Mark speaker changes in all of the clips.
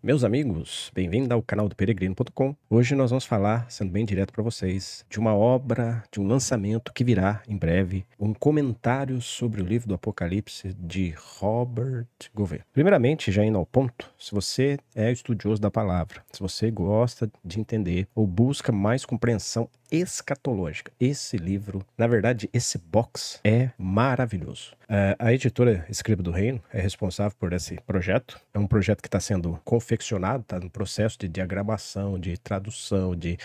Speaker 1: Meus amigos, bem-vindo ao canal do Peregrino.com. Hoje nós vamos falar, sendo bem direto para vocês, de uma obra, de um lançamento que virá em breve, um comentário sobre o livro do Apocalipse de Robert Gouvet. Primeiramente, já indo ao ponto, se você é estudioso da palavra, se você gosta de entender ou busca mais compreensão escatológica, esse livro, na verdade, esse box é maravilhoso. A editora Escriba do Reino é responsável por esse projeto. É um projeto que está sendo confeccionado, está no processo de diagramação, de tradução, de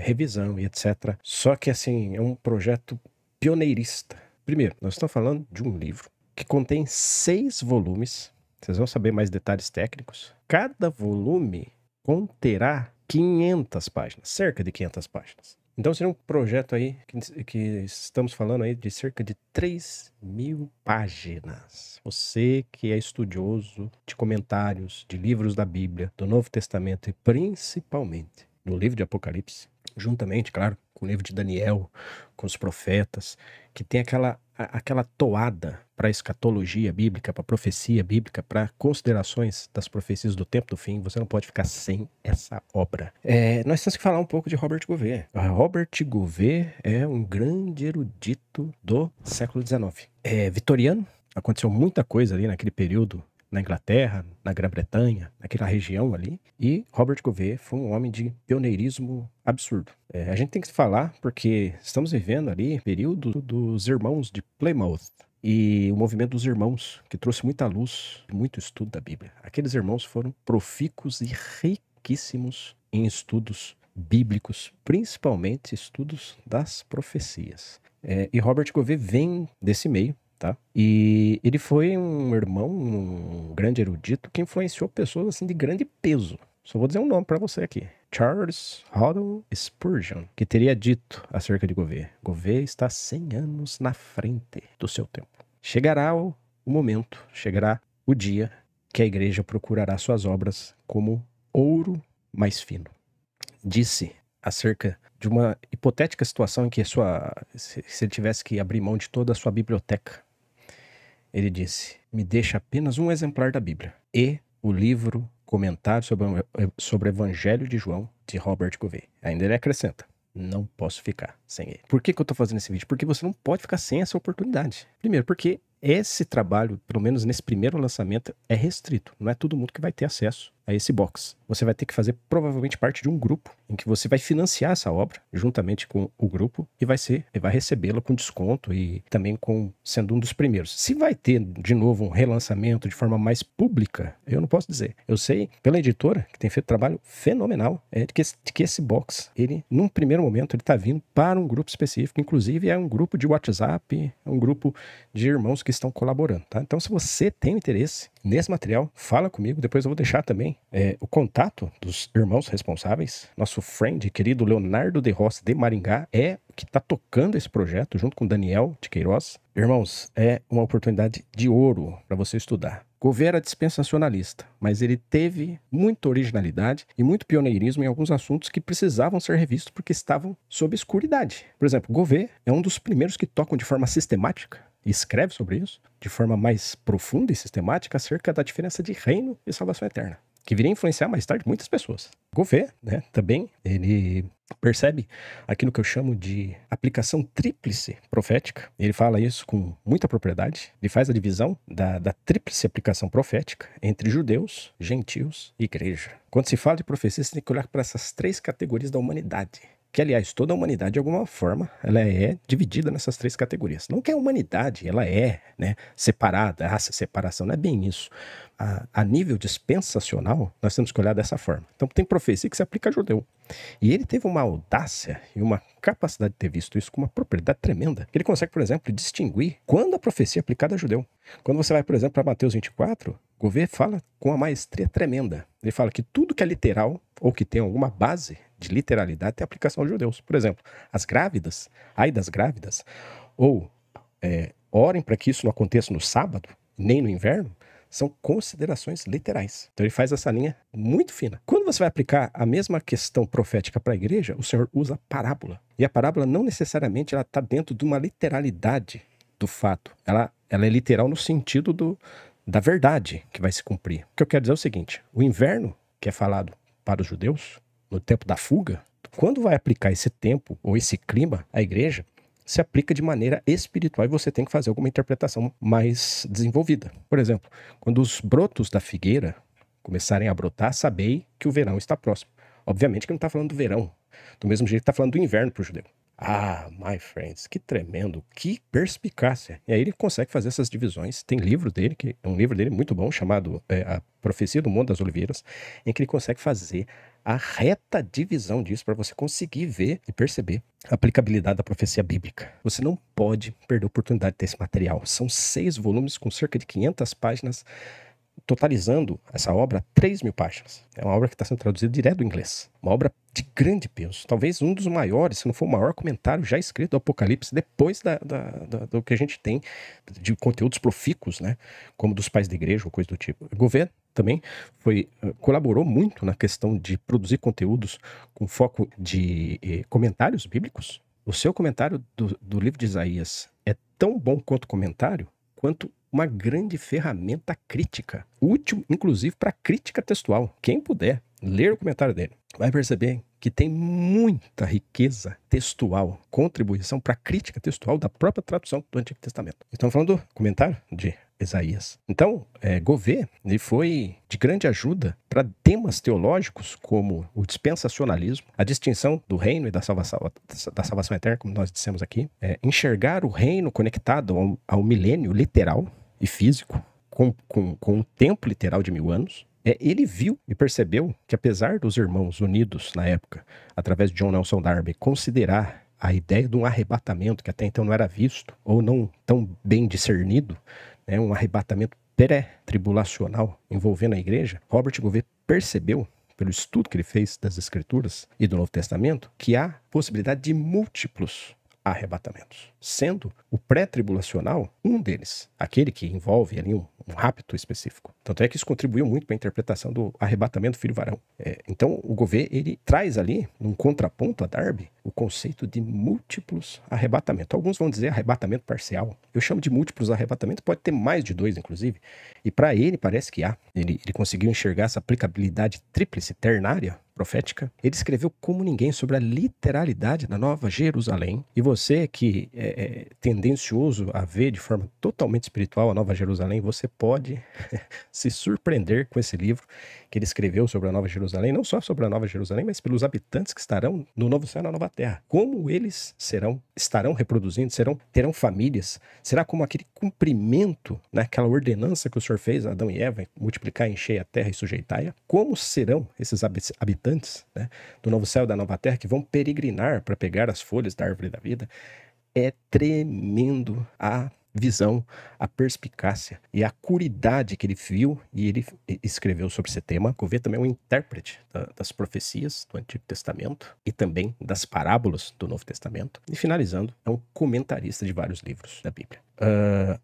Speaker 1: revisão e etc. Só que, assim, é um projeto pioneirista. Primeiro, nós estamos falando de um livro que contém 6 volumes. Vocês vão saber mais detalhes técnicos. Cada volume conterá 500 páginas, cerca de 500 páginas. Então seria um projeto aí que estamos falando aí de cerca de 3.000 páginas. Você que é estudioso de comentários, de livros da Bíblia, do Novo Testamento e principalmente no livro de Apocalipse, juntamente, claro, com o livro de Daniel, com os profetas, que tem aquela toada para a escatologia bíblica, para a profecia bíblica, para considerações das profecias do tempo do fim. Você não pode ficar sem essa obra. Nós temos que falar um pouco de Robert Gouvet. Robert Gouvet é um grande erudito do século XIX. Vitoriano, aconteceu muita coisa ali naquele período, na Inglaterra, na Grã-Bretanha, naquela região ali. E Robert Gouvet foi um homem de pioneirismo absurdo. A gente tem que falar porque estamos vivendo ali o período dos irmãos de Plymouth e o movimento dos irmãos, que trouxe muita luz, muito estudo da Bíblia. Aqueles irmãos foram profícuos e riquíssimos em estudos bíblicos, principalmente estudos das profecias. E Robert Gouvet vem desse meio. Tá? E ele foi um irmão, um grande erudito que influenciou pessoas assim de grande peso. Só vou dizer um nome para você aqui. Charles Haddon Spurgeon, que teria dito acerca de Gouvet: Gouvet está 100 anos na frente do seu tempo. Chegará o momento, chegará o dia que a igreja procurará suas obras como ouro mais fino. Disse acerca de uma hipotética situação em que se ele tivesse que abrir mão de toda a sua biblioteca. Ele disse: me deixa apenas um exemplar da Bíblia e o livro Comentário sobre o Evangelho de João, de Robert Gouvet. Ainda ele acrescenta: não posso ficar sem ele. Por que eu estou fazendo esse vídeo? Porque você não pode ficar sem essa oportunidade. Primeiro, porque esse trabalho, pelo menos nesse primeiro lançamento, é restrito. Não é todo mundo que vai ter acesso a esse box. Você vai ter que fazer provavelmente parte de um grupo em que você vai financiar essa obra juntamente com o grupo e vai recebê-la com desconto e também sendo um dos primeiros. Se vai ter de novo um relançamento de forma mais pública, eu não posso dizer. Eu sei pela editora, que tem feito trabalho fenomenal, de que esse box, ele, num primeiro momento, ele está vindo para um grupo específico. Inclusive é um grupo de WhatsApp, é um grupo de irmãos que estão colaborando, tá? Então, se você tem interesse nesse material, fala comigo. Depois eu vou deixar também o contato dos irmãos responsáveis. Nosso friend, querido Leonardo de Rossi de Maringá, é o que está tocando esse projeto, junto com Daniel de Queiroz. Irmãos, é uma oportunidade de ouro para você estudar. Gouvet era dispensacionalista, mas ele teve muita originalidade e muito pioneirismo em alguns assuntos que precisavam ser revistos porque estavam sob escuridade. Por exemplo, Gouvet é um dos primeiros que tocam de forma sistemática e escreve sobre isso, de forma mais profunda e sistemática, acerca da diferença de reino e salvação eterna, que viria a influenciar mais tarde muitas pessoas. Gouvet, também, ele percebe aquilo que eu chamo de aplicação tríplice profética. Ele fala isso com muita propriedade. Ele faz a divisão da tríplice aplicação profética entre judeus, gentios e igreja. Quando se fala de profecia, você tem que olhar para essas 3 categorias da humanidade. Que, aliás, toda a humanidade, de alguma forma, ela é dividida nessas 3 categorias. Não que a humanidade, ela é separada, essa separação, não é bem isso. A nível dispensacional, nós temos que olhar dessa forma. Então, tem profecia que se aplica a judeu. E ele teve uma audácia e uma capacidade de ter visto isso com uma propriedade tremenda. Ele consegue, por exemplo, distinguir quando a profecia é aplicada a judeu. Quando você vai, por exemplo, para Mateus 24, Gouvet fala com uma maestria tremenda. Ele fala que tudo que é literal ou que tem alguma base de literalidade tem aplicação aos judeus. Por exemplo, as grávidas, ai das grávidas, ou orem para que isso não aconteça no sábado, nem no inverno, são considerações literais. Então ele faz essa linha muito fina. Quando você vai aplicar a mesma questão profética para a igreja, o Senhor usa parábola. E a parábola não necessariamente ela está dentro de uma literalidade do fato. Ela é literal no sentido da verdade que vai se cumprir. O que eu quero dizer é o seguinte: o inverno que é falado para os judeus, no tempo da fuga, quando vai aplicar esse tempo ou esse clima à igreja, se aplica de maneira espiritual e você tem que fazer alguma interpretação mais desenvolvida. Por exemplo, quando os brotos da figueira começarem a brotar, sabei que o verão está próximo. Obviamente que não está falando do verão, do mesmo jeito que está falando do inverno para o judeu. Ah, my friends, que tremendo, que perspicácia. E aí ele consegue fazer essas divisões. Tem livro dele, que é um livro dele muito bom, chamado A Profecia do Monte das Oliveiras, em que ele consegue fazer a reta divisão disso para você conseguir ver e perceber a aplicabilidade da profecia bíblica. Você não pode perder a oportunidade de ter esse material. São 6 volumes com cerca de 500 páginas, totalizando essa obra 3.000 páginas. É uma obra que está sendo traduzida direto do inglês. Uma obra de grande peso. Talvez um dos maiores, se não for o maior comentário já escrito do Apocalipse, depois do que a gente tem de conteúdos profícuos, né? Como dos pais da igreja ou coisa do tipo. O governo também colaborou muito na questão de produzir conteúdos com foco de comentários bíblicos. O seu comentário do livro de Isaías é tão bom quanto comentário, quanto uma grande ferramenta crítica, útil inclusive para crítica textual. Quem puder ler o comentário dele vai perceber que tem muita riqueza textual, contribuição para a crítica textual da própria tradução do Antigo Testamento. Estamos falando do comentário de Isaías. Então, Gouveia ele foi de grande ajuda para temas teológicos como o dispensacionalismo, a distinção do reino e da salvação eterna, como nós dissemos aqui, enxergar o reino conectado ao milênio literal e físico, com o tempo literal de 1000 anos. Ele viu e percebeu que, apesar dos irmãos unidos na época, através de John Nelson Darby, considerar a ideia de um arrebatamento que até então não era visto ou não tão bem discernido, né, um arrebatamento pré-tribulacional envolvendo a igreja, Robert Gouveia percebeu, pelo estudo que ele fez das Escrituras e do Novo Testamento, que há possibilidade de múltiplos arrebatamentos, sendo o pré-tribulacional um deles, aquele que envolve ali um rapto específico. Tanto é que isso contribuiu muito para a interpretação do arrebatamento do filho varão. Então o Gouveia ele traz ali, num contraponto a Darby, o conceito de múltiplos arrebatamentos. Alguns vão dizer arrebatamento parcial. Eu chamo de múltiplos arrebatamentos, pode ter mais de 2, inclusive. E para ele parece que há. Ele conseguiu enxergar essa aplicabilidade tríplice, ternária, profética. Ele escreveu como ninguém sobre a literalidade da Nova Jerusalém. E você que é tendencioso a ver de forma totalmente espiritual a Nova Jerusalém, você pode se surpreender com esse livro que ele escreveu sobre a Nova Jerusalém, não só sobre a Nova Jerusalém, mas pelos habitantes que estarão no novo céu e na nova terra. Como eles estarão reproduzindo, terão famílias, será como aquele cumprimento, né, aquela ordenança que o Senhor fez a Adão e Eva, multiplicar, encher a terra e sujeitar-a. Como serão esses habitantes, né, do novo céu e da nova terra que vão peregrinar para pegar as folhas da árvore da vida? É tremendo a visão, a perspicácia e a curidade que ele viu e ele escreveu sobre esse tema. Gouveia também é um intérprete das profecias do Antigo Testamento e também das parábolas do Novo Testamento. E finalizando, é um comentarista de vários livros da Bíblia.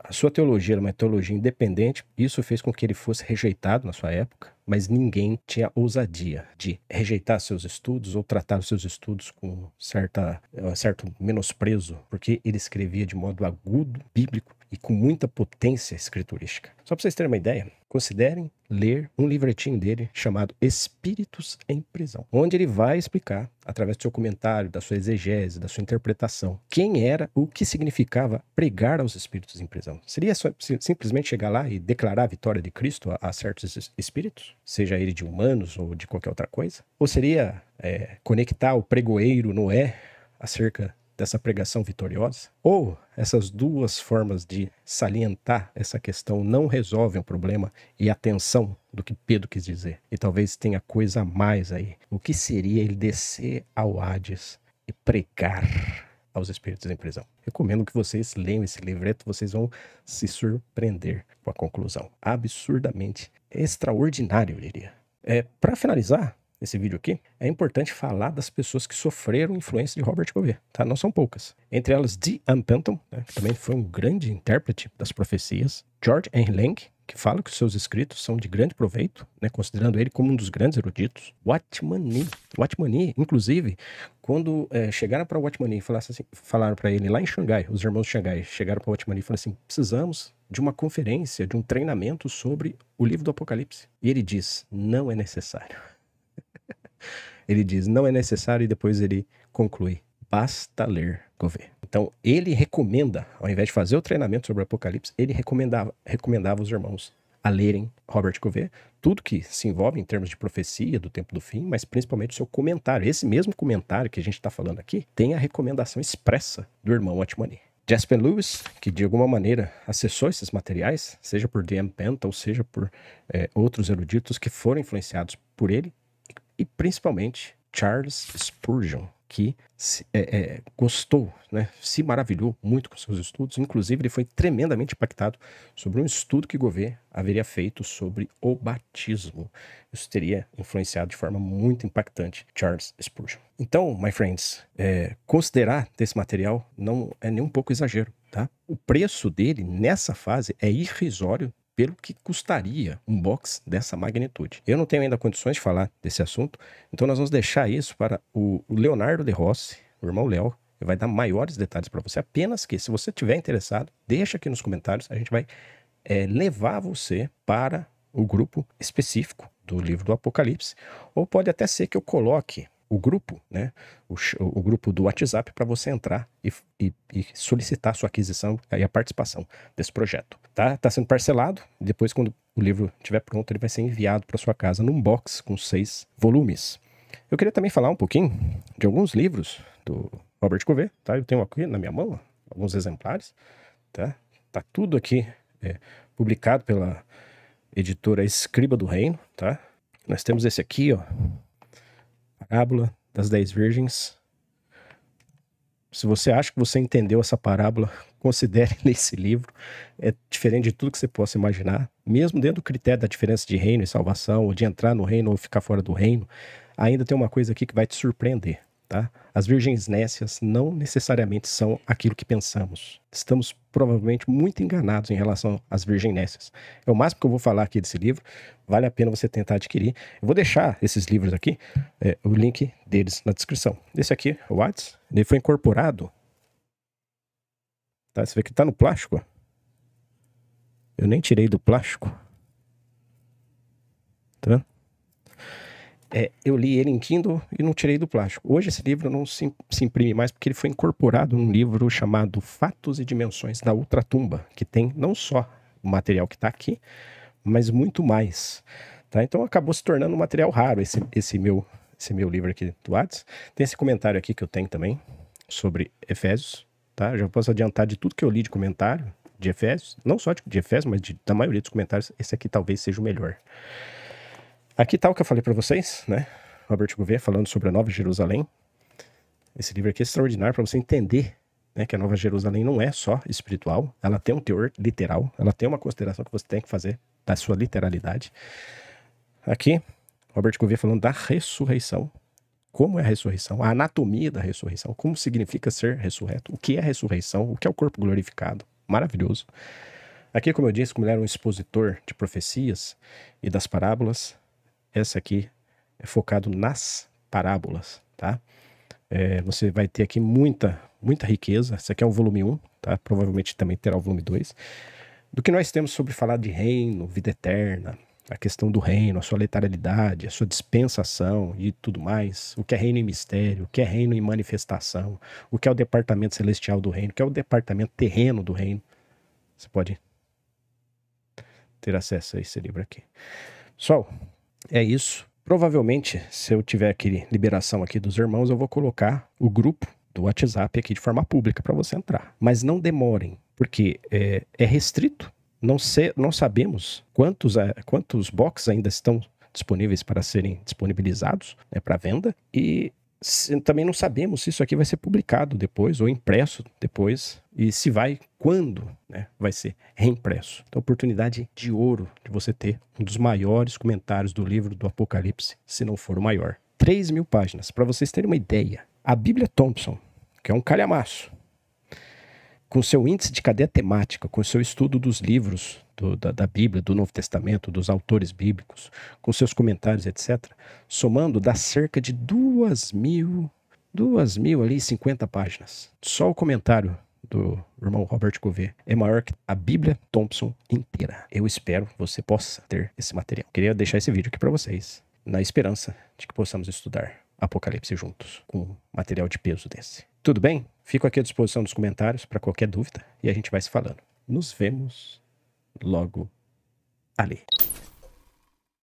Speaker 1: A sua teologia era uma teologia independente, isso fez com que ele fosse rejeitado na sua época, mas ninguém tinha ousadia de rejeitar seus estudos ou tratar os seus estudos com certo menosprezo, porque ele escrevia de modo agudo, bíblico e com muita potência escriturística. Só para vocês terem uma ideia, considerem ler um livretinho dele chamado Espíritos em Prisão, onde ele vai explicar, através do seu comentário, da sua exegese, da sua interpretação, quem era, o que significava pregar aos espíritos em prisão. Seria simplesmente chegar lá e declarar a vitória de Cristo a certos espíritos, seja ele de humanos ou de qualquer outra coisa? Ou seria conectar o pregoeiro Noé acerca dessa pregação vitoriosa? Ou essas duas formas de salientar essa questão não resolvem o problema e a tensão do que Pedro quis dizer? E talvez tenha coisa a mais aí. O que seria ele descer ao Hades e pregar aos espíritos em prisão? Recomendo que vocês leiam esse livreto, vocês vão se surpreender com a conclusão. Absurdamente extraordinário, eu diria. Para finalizar esse vídeo aqui, é importante falar das pessoas que sofreram influência de Robert Gouveia, tá? Não são poucas. Entre elas, D.M. Penton, né, que também foi um grande intérprete das profecias. George Henry Lang, que fala que os seus escritos são de grande proveito, né, considerando ele como um dos grandes eruditos. Watchman Nee, inclusive, quando chegaram para Watchman Nee e falaram para ele lá em Xangai, os irmãos de Xangai chegaram para Watchman Nee e falaram assim: precisamos de uma conferência, de um treinamento sobre o livro do Apocalipse. E ele diz, não é necessário. Ele diz, não é necessário, e depois ele conclui, basta ler Gouveia. Então, ele recomenda, ao invés de fazer o treinamento sobre o Apocalipse, ele recomendava os irmãos a lerem Robert Gouveia, tudo que se envolve em termos de profecia do tempo do fim, mas principalmente o seu comentário. Esse mesmo comentário que a gente está falando aqui tem a recomendação expressa do irmão Watchman Nee. Jasper Lewis, que de alguma maneira acessou esses materiais, seja por D.M. Penta ou seja por outros eruditos que foram influenciados por ele, e principalmente Charles Spurgeon, que gostou, né, se maravilhou muito com seus estudos. Inclusive, ele foi tremendamente impactado sobre um estudo que Gouveia haveria feito sobre o batismo. Isso teria influenciado de forma muito impactante Charles Spurgeon. Então, my friends, considerar desse material não é nem um pouco exagero, tá? O preço dele, nessa fase, é irrisório pelo que custaria um box dessa magnitude. Eu não tenho ainda condições de falar desse assunto, então nós vamos deixar isso para o Leonardo de Rossi, o irmão Léo, que vai dar maiores detalhes para você. Apenas que, se você estiver interessado, deixa aqui nos comentários, a gente vai levar você para o grupo específico do livro do Apocalipse, ou pode até ser que eu coloque o grupo, né, o grupo do WhatsApp para você entrar e solicitar a sua aquisição e a participação desse projeto. Tá sendo parcelado, depois quando o livro estiver pronto, ele vai ser enviado para sua casa num box com 6 volumes. Eu queria também falar um pouquinho de alguns livros do Robert Gouveia, tá? Eu tenho aqui na minha mão alguns exemplares, tá? Tá tudo aqui publicado pela editora Escriba do Reino, tá? Nós temos esse aqui, ó, Parábola das 10 Virgens. Se você acha que você entendeu essa parábola, considere ler esse livro. É diferente de tudo que você possa imaginar. Mesmo dentro do critério da diferença de reino e salvação, ou de entrar no reino ou ficar fora do reino, ainda tem uma coisa aqui que vai te surpreender, tá? As virgens nécias não necessariamente são aquilo que pensamos. Estamos provavelmente muito enganados em relação às virgens nécias. É o máximo que eu vou falar aqui desse livro. Vale a pena você tentar adquirir. Eu vou deixar esses livros aqui, o link deles na descrição. Esse aqui, o Watts, ele foi incorporado. Tá? Você vê que tá no plástico, ó. Eu nem tirei do plástico. Tá? Eu li ele em Kindle e não tirei do plástico. Hoje esse livro não se imprime mais porque ele foi incorporado num livro chamado Fatos e Dimensões da Ultratumba, que tem não só o material que está aqui, mas muito mais. Tá? Então acabou se tornando um material raro esse meu livro aqui do Watts. Tem esse comentário aqui que eu tenho também sobre Efésios. Tá? Já posso adiantar de tudo que eu li de comentário de Efésios, não só de Efésios, mas da maioria dos comentários, esse aqui talvez seja o melhor. Aqui tá o que eu falei para vocês, né? Robert Gouveia falando sobre a Nova Jerusalém. Esse livro aqui é extraordinário para você entender, né, que a Nova Jerusalém não é só espiritual, ela tem um teor literal, ela tem uma consideração que você tem que fazer da sua literalidade. Aqui, Robert Gouveia falando da ressurreição. Como é a ressurreição? A anatomia da ressurreição. Como significa ser ressurreto? O que é a ressurreição? O que é o corpo glorificado? Maravilhoso. Aqui, como eu disse, como ele era um expositor de profecias e das parábolas, essa aqui é focado nas parábolas, tá? Você vai ter aqui muita riqueza. Esse aqui é o volume 1, tá? Provavelmente também terá o volume 2. Do que nós temos sobre falar de reino, vida eterna, a questão do reino, a sua literalidade, a sua dispensação e tudo mais. O que é reino em mistério, o que é reino em manifestação, o que é o departamento celestial do reino, o que é o departamento terreno do reino. Você pode ter acesso a esse livro aqui. Pessoal, é isso. Provavelmente, se eu tiver aqui liberação aqui dos irmãos, eu vou colocar o grupo do WhatsApp aqui de forma pública para você entrar. Mas não demorem, porque é restrito. Não sabemos quantos boxes ainda estão disponíveis para serem disponibilizados, né, para venda. E também não sabemos se isso aqui vai ser publicado depois ou impresso depois e se vai, quando, né, vai ser reimpresso. Então, oportunidade de ouro de você ter um dos maiores comentários do livro do Apocalipse, se não for o maior. 3.000 páginas. Para vocês terem uma ideia, a Bíblia Thompson, que é um calhamaço, com seu índice de cadeia temática, com seu estudo dos livros da Bíblia, do Novo Testamento, dos autores bíblicos, com seus comentários, etc., somando, dá cerca de 2.050 páginas. Só o comentário do irmão Robert Gouveia é maior que a Bíblia Thompson inteira. Eu espero que você possa ter esse material. Queria deixar esse vídeo aqui para vocês, na esperança de que possamos estudar Apocalipse juntos, com material de peso desse. Tudo bem? Fico aqui à disposição dos comentários para qualquer dúvida e a gente vai se falando. Nos vemos logo ali.